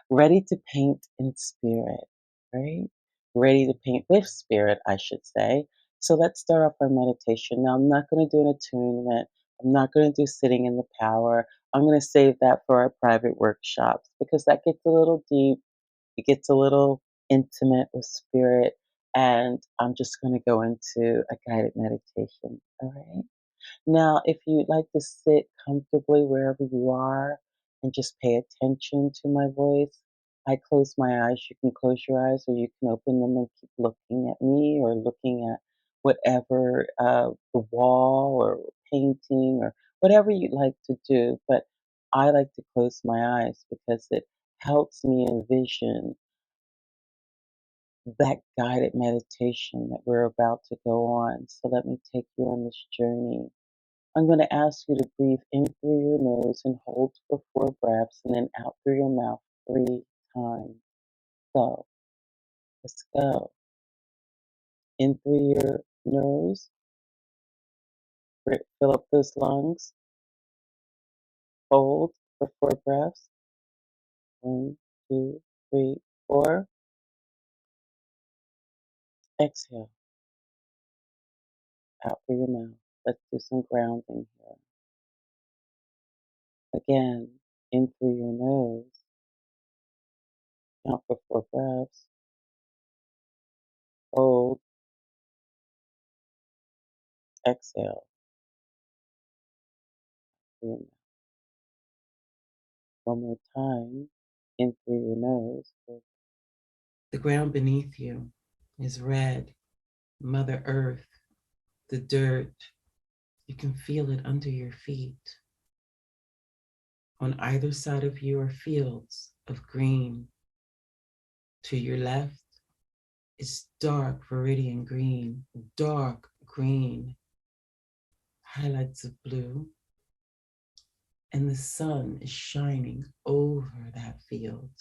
ready to paint in spirit, right? Ready to paint with spirit, I should say. So let's start off our meditation. Now, I'm not going to do an attunement. I'm not going to do sitting in the power. I'm going to save that for our private workshops because that gets a little deep. It gets a little intimate with spirit. And I'm just going to go into a guided meditation. All right. Now, if you'd like to sit comfortably wherever you are and just pay attention to my voice, I close my eyes. You can close your eyes or you can open them and keep looking at me or looking at whatever, the wall or painting or whatever you'd like to do. But I like to close my eyes because it helps me envision that guided meditation that we're about to go on. So let me take you on this journey. I'm going to ask you to breathe in through your nose and hold for 4 breaths and then out through your mouth 3 times. So let's go. In through your nose, fill up those lungs, hold for 4 breaths. 1, 2, 3, 4. Exhale out through your mouth. Let's do some grounding here. Again, in through your nose, count for 4 breaths, hold, exhale through your mouth. One more time, in through your nose. The ground beneath you is red, Mother Earth, the dirt. You can feel it under your feet. On either side of you are fields of green. To your left is dark viridian green, dark green, highlights of blue, and the sun is shining over that field.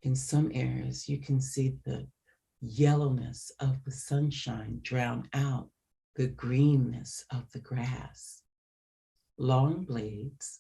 In some areas, you can see the yellowness of the sunshine drown out the greenness of the grass. Long blades.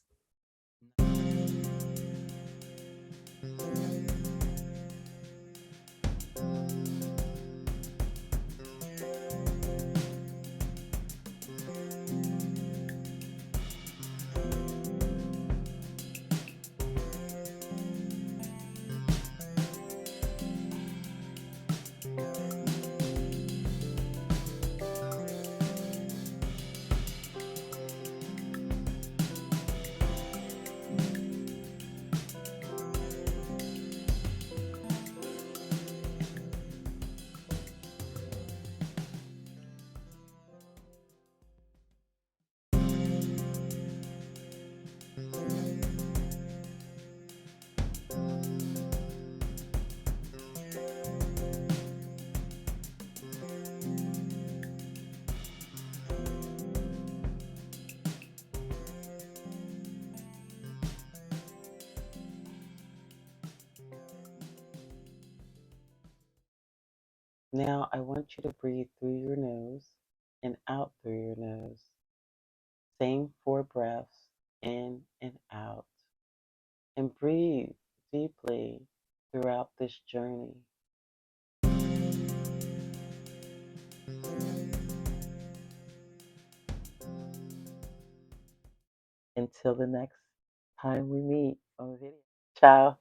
Now I want you to breathe through your nose and out through your nose. Same 4 breaths, in and out. And breathe deeply throughout this journey. Until the next time we meet on video. Ciao.